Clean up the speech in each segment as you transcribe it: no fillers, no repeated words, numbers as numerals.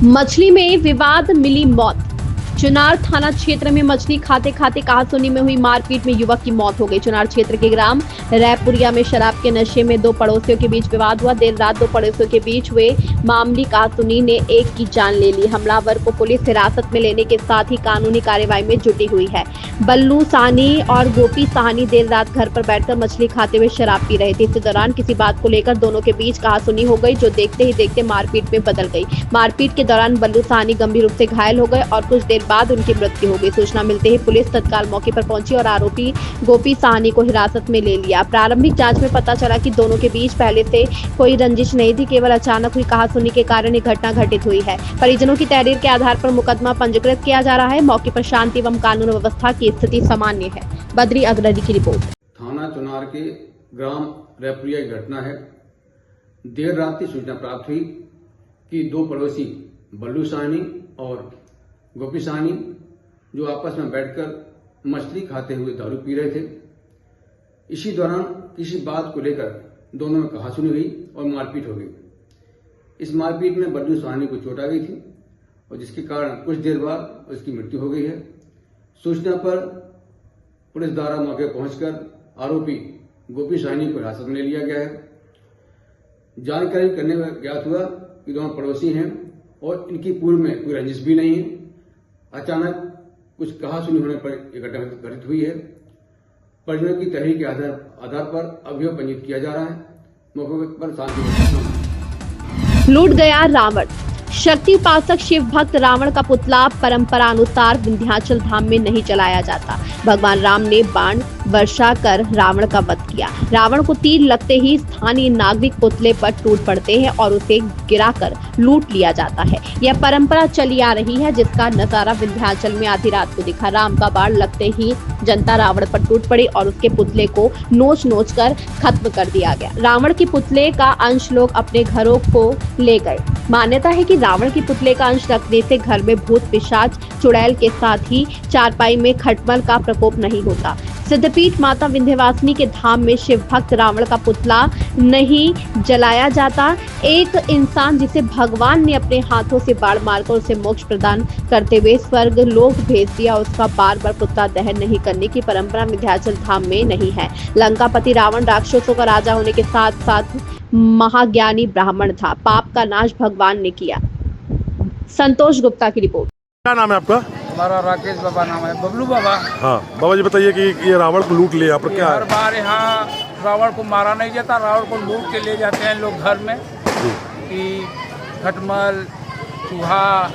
मछली में विवाद, मिली मौत। चुनार थाना क्षेत्र में मछली खाते खाते कहासुनी में हुई मारपीट में युवक की मौत हो गई। चुनार क्षेत्र के ग्राम रैपुरिया में शराब के नशे में दो पड़ोसियों के बीच विवाद हुआ। देर रात दो पड़ोसियों के बीच हुए मामूली कहासुनी ने एक की जान ले ली। हमलावर को पुलिस हिरासत में लेने के साथ ही कानूनी कार्रवाई में जुटी हुई है। बल्लू साहनी और गोपी साहनी देर रात घर पर बैठकर मछली खाते हुए शराब पी रहे थे। इस दौरान किसी बात को लेकर दोनों के बीच कहासुनी हो गई, जो देखते ही देखते मारपीट में बदल गई। मारपीट के दौरान बल्लू साहनी गंभीर रूप से घायल हो गए और कुछ देर बाद उनकी मृत्यु हो गई। सूचना मिलते ही पुलिस तत्काल मौके पर पहुंची और आरोपी गोपी साहनी को हिरासत में ले लिया। प्रारंभिक जांच में पता चला कि दोनों के बीच पहले से कोई रंजिश नहीं थी, केवल अचानक हुई कहासुनी के कारण ये घटना घटित हुई है। परिजनों की तहरीर के आधार पर मुकदमा पंजीकृत किया जा रहा है। मौके पर शांति एवं कानून व्यवस्था की स्थिति सामान्य है। बद्री अग्रणी की रिपोर्ट। थाना चुनार के ग्राम रैपुरिया की घटना है। देर रात की सूचना प्राप्त हुई कि दो पड़ोसी बल्लू साहनी और गोपी साहनी जो आपस में बैठकर मछली खाते हुए दारू पी रहे थे। इसी दौरान किसी बात को लेकर दोनों में कहासुनी हुई और मारपीट हो गई। इस मारपीट में बल्लू साहनी को चोट आ गई थी और जिसके कारण कुछ देर बाद उसकी मृत्यु हो गई है। सूचना पर पुलिस द्वारा मौके पहुंचकर आरोपी गोपी साहनी को हिरासत में ले लिया गया है। जानकारी करने में ज्ञात हुआ कि दोनों पड़ोसी हैं और इनकी पूर्व में कोई रंजिश भी नहीं है। अचानक कुछ कहासुनी होने पर यह घटना घटित हुई है। परिजनों की तहरीर के आधार पर अभियोग पंजीकृत किया जा रहा है। मौके पर शांति। लूट गया रावण। शक्ति उपासक शिव भक्त रावण का पुतला परंपरानुसार विंध्याचल धाम में नहीं जलाया जाता। भगवान राम ने बाण वर्षा कर रावण का वध किया। रावण को तीर लगते ही स्थानीय नागरिक पुतले पर टूट पड़ते हैं और उसे गिराकर लूट लिया जाता है। यह परंपरा चली आ रही है, जिसका नजारा विंध्याचल में आधी रात को दिखा। राम का बाण लगते ही जनता रावण पर टूट पड़ी और उसके पुतले को नोच नोच कर खत्म कर दिया गया। रावण के पुतले का अंश लोग अपने घरों को ले गए। मान्यता है कि रावण के पुतले का अंश रखने से घर में भूत पिशाच चुड़ैल के साथ ही चारपाई में खटमल का प्रकोप नहीं होता। सिद्धपीठ माता विंध्यवासिनी के धाम में शिव भक्त रावण का पुतला नहीं जलाया जाता। एक इंसान जिसे भगवान ने अपने हाथों से बाण मारकर उसे मोक्ष प्रदान करते हुए स्वर्ग लोक भेज दिया, उसका बार बार पुतला दहन नहीं करने की परंपरा विंध्याचल धाम में नहीं है। लंकापति रावण राक्षसों का राजा होने के साथ साथ महाज्ञानी ब्राह्मण था। पाप का नाश भगवान ने किया। संतोष गुप्ता की रिपोर्ट। क्या नाम है आपका? हमारा राकेश बाबा नाम है, बबलू बाबा। हाँ बाबा जी, बताइए कि ये रावण को लूट लिया, पर क्या हर बार यहाँ रावण को मारा नहीं जाता, रावण को लूट के ले जाते हैं लोग घर में कि खटमल चूहा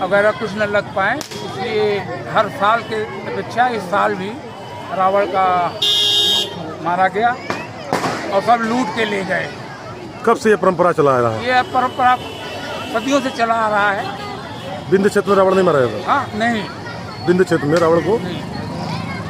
वगैरह कुछ न लग पाए। इसलिए हर साल के अपेक्षा इस साल भी रावण का मारा गया और सब लूट के ले गए। कब से ये परंपरा चला आ रहा है? ये परंपरा सदियों से चला आ रहा है। विंध्य क्षेत्र में रावण नहीं मारा जाता? हाँ नहीं, विंध्य क्षेत्र में रावण को नहीं,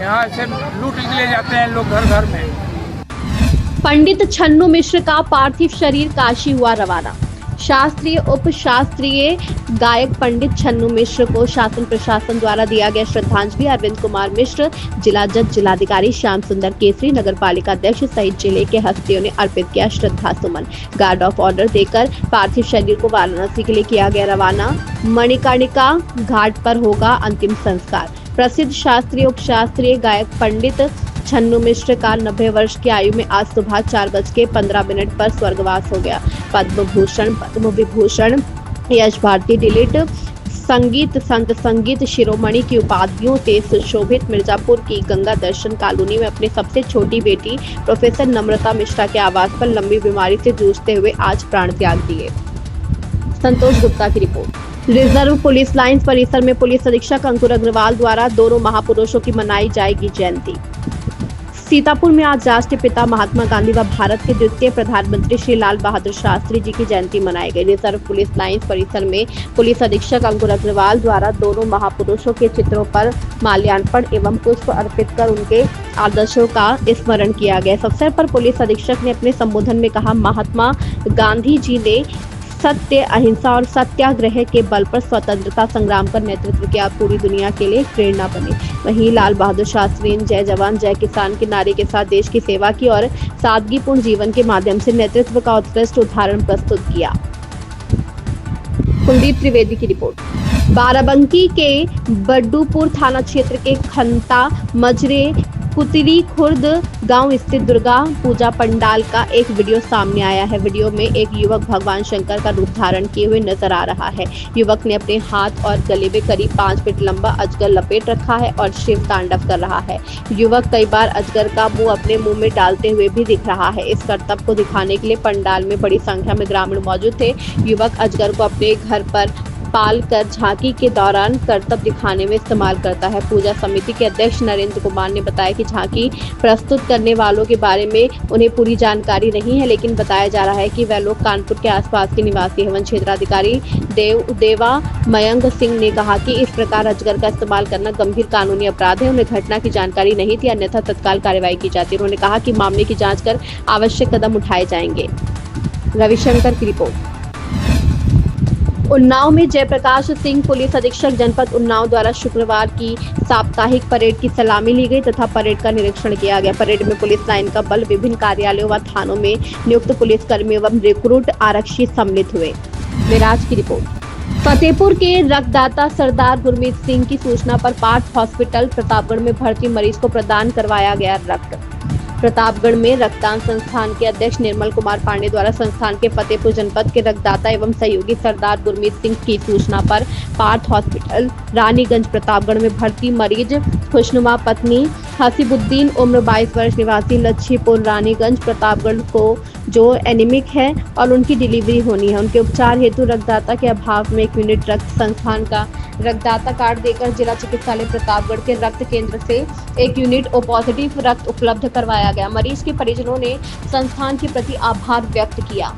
यहाँ से लूट के ले जाते हैं लोग घर घर में। पंडित छन्नू मिश्र का पार्थिव शरीर काशी हुआ रवाना। शास्त्रीय उप शास्त्रीय गायक पंडित छन्नू मिश्र को शासन प्रशासन द्वारा दिया गया श्रद्धांजलि। अरविंद कुमार मिश्र, जिला जज जिलाधिकारी श्याम सुंदर केसरी, नगर पालिका अध्यक्ष सहित जिले के हस्तियों ने अर्पित किया श्रद्धा सुमन। गार्ड ऑफ ऑर्डर देकर पार्थिव शरीर को वाराणसी के लिए किया गया रवाना। मणिकर्णिका घाट पर होगा अंतिम संस्कार। प्रसिद्ध शास्त्रीय उप शास्त्रीय गायक पंडित छन्नू मिश्र का 90 वर्ष की आयु में आज सुबह 4:15 पर स्वर्गवास हो गया। पद्म भूषण, पद्म विभूषण, यश भारती डिलीट, संगीत संत संगीत शिरोमणि की उपाधियों से सुशोभित मिर्जापुर की गंगा दर्शन कॉलोनी में अपनी सबसे छोटी बेटी प्रोफेसर नम्रता मिश्रा के आवास पर लंबी बीमारी से जूझते हुए आज प्राण त्याग दिए। संतोष गुप्ता की रिपोर्ट। रिजर्व पुलिस लाइंस परिसर में पुलिस अधीक्षक अंकुर अग्रवाल द्वारा दोनों महापुरुषों की मनाई जाएगी जयंती। सीतापुर में आज राष्ट्रीय पिता महात्मा गांधी व भारत के द्वितीय प्रधानमंत्री श्री लाल बहादुर शास्त्री जी की जयंती मनाई गई। रिजर्व पुलिस लाइंस परिसर में पुलिस अधीक्षक अंकुर अग्रवाल द्वारा दोनों महापुरुषों के चित्रों पर माल्यार्पण एवं पुष्प अर्पित कर उनके आदर्शों का स्मरण किया गया। इस अवसर पर पुलिस अधीक्षक ने अपने संबोधन में कहा, महात्मा गांधी जी ने सत्य, अहिंसा और सत्याग्रह के बल पर स्वतंत्रता संग्राम का नेतृत्व किया, पूरी दुनिया के लिए प्रेरणा बने। वहीं लाल बहादुर शास्त्री ने जय जवान जय किसान के नारे के साथ देश की सेवा की और सादगीपूर्ण जीवन के माध्यम से नेतृत्व का उत्कृष्ट उदाहरण प्रस्तुत किया। कुलदीप त्रिवेदी की रिपोर्ट। बाराबंकी के बड्डूपुर थाना क्षेत्र के खंता मजरे कुतरी खुर्द गांव स्थित दुर्गा पूजा पंडाल का एक वीडियो सामने आया है। वीडियो में एक युवक भगवान शंकर का रूप धारण किए हुए नजर आ रहा है। युवक ने अपने हाथ और गले में करीब 5 फीट लंबा अजगर लपेट रखा है और शिव तांडव कर रहा है। युवक कई बार अजगर का मुंह अपने मुंह में डालते हुए भी दिख रहा है। इस करतब को दिखाने के लिए पंडाल में बड़ी संख्या में ग्रामीण मौजूद थे। युवक अजगर को अपने घर पर पाल कर झांकी के दौरान करतब दिखाने में इस्तेमाल करता है। पूजा समिति के अध्यक्ष नरेंद्र कुमार ने बताया कि झांकी प्रस्तुत करने वालों के बारे में उन्हें पूरी जानकारी नहीं है, लेकिन बताया जा रहा है कि वह लोग कानपुर के आसपास के निवासी हैं। वन क्षेत्राधिकारी देवा मयंक सिंह ने कहा कि इस प्रकार अजगर का इस्तेमाल करना गंभीर कानूनी अपराध है। उन्हें घटना की जानकारी नहीं थी, अन्यथा तत्काल कार्रवाई की जाती। उन्होंने कहा कि मामले की जाँच कर आवश्यक कदम उठाए जाएंगे। रविशंकर की रिपोर्ट। उन्नाव में जयप्रकाश सिंह पुलिस अधीक्षक जनपद उन्नाव द्वारा शुक्रवार की साप्ताहिक परेड की सलामी ली गई तथा परेड का निरीक्षण किया गया। परेड में पुलिस लाइन का बल, विभिन्न कार्यालयों व थानों में नियुक्त पुलिसकर्मी एवं रिक्रूट आरक्षी सम्मिलित हुए। मेराज की रिपोर्ट। फतेहपुर के रक्तदाता सरदार गुरमीत सिंह की सूचना पर पार्थ हॉस्पिटल प्रतापगढ़ में भर्ती मरीज को प्रदान करवाया गया रक्त। प्रतापगढ़ में रक्तदान संस्थान के अध्यक्ष निर्मल कुमार पांडे द्वारा संस्थान के फतेहपुर जनपद के रक्तदाता एवं सहयोगी सरदार गुरमीत सिंह की सूचना पर पार्थ हॉस्पिटल रानीगंज प्रतापगढ़ में भर्ती मरीज खुशनुमा पत्नी हसीबुद्दीन उम्र 22 वर्ष निवासी लच्छीपुर रानीगंज प्रतापगढ़ को जो एनीमिक है और उनकी डिलीवरी होनी है। उनके उपचार हेतु रक्तदाता के अभाव में 1 यूनिट रक्त संस्थान का रक्तदाता कार्ड देकर जिला चिकित्सालय प्रतापगढ़ के रक्त केंद्र से 1 यूनिट ओ पॉजिटिव रक्त उपलब्ध करवाया गया। मरीज के परिजनों ने संस्थान के प्रति आभार व्यक्त किया।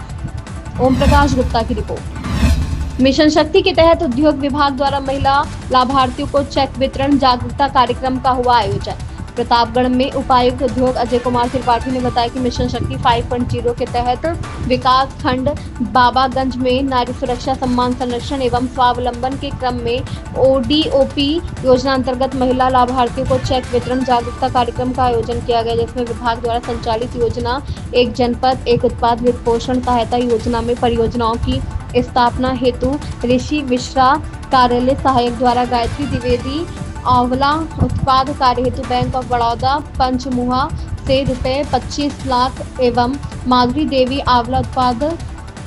ओम प्रकाश गुप्ता की रिपोर्ट। मिशन शक्ति के तहत उद्योग विभाग द्वारा महिला लाभार्थियों को चेक वितरण जागरूकता कार्यक्रम का हुआ आयोजन। प्रतापगढ़ में उपायुक्त उद्योग अजय कुमार त्रिपाठी ने बताया कि मिशन शक्ति 5.0 के तहत विकास खंड बाबागंज में नारी सुरक्षा सम्मान संरक्षण एवं स्वावलंबन के क्रम में ODOP योजना अंतर्गत महिला लाभार्थियों को चेक वितरण जागरूकता कार्यक्रम का आयोजन किया गया, जिसमें विभाग द्वारा संचालित योजना एक जनपद एक उत्पाद वित्त पोषण सहायता योजना में परियोजनाओं की स्थापना हेतु ऋषि मिश्रा कार्यालय सहायक द्वारा गायत्री द्विवेदी आंवला उत्पाद कार्य हेतु बैंक ऑफ बड़ौदा पंचमुहा से ₹25 लाख एवं माधुरी देवी आंवला उत्पाद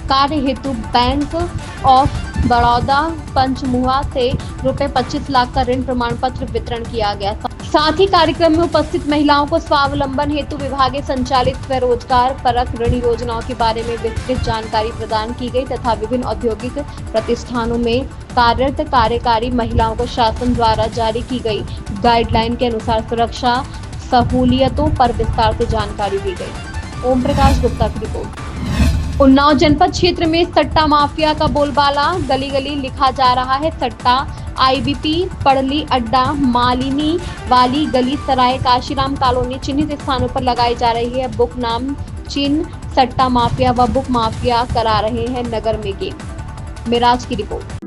कार्य हेतु बैंक ऑफ बड़ौदा पंचमुहा से ₹25 लाख का ऋण प्रमाण पत्र वितरण किया गया। साथ ही कार्यक्रम में उपस्थित महिलाओं को स्वावलंबन हेतु विभागीय संचालित स्वरोजगार परक ऋण योजनाओं के बारे में विस्तृत जानकारी प्रदान की गई तथा विभिन्न औद्योगिक प्रतिष्ठानों में कार्यरत कार्यकारी महिलाओं को शासन द्वारा जारी की गई गाइडलाइन के अनुसार सुरक्षा सहूलियतों पर विस्तार से जानकारी दी गई। ओम प्रकाश गुप्ता की रिपोर्ट। उन्नाव जनपद क्षेत्र में सट्टा माफिया का बोलबाला, गली गली लिखा जा रहा है सट्टा। IBP पड़ली अड्डा, मालिनी वाली गली, सराय काशीराम कॉलोनी चिन्हित स्थानों पर लगाई जा रही है बुक नाम चिन्ह। सट्टा माफिया व बुक माफिया करा रहे हैं नगर में गेम। मेराज की रिपोर्ट।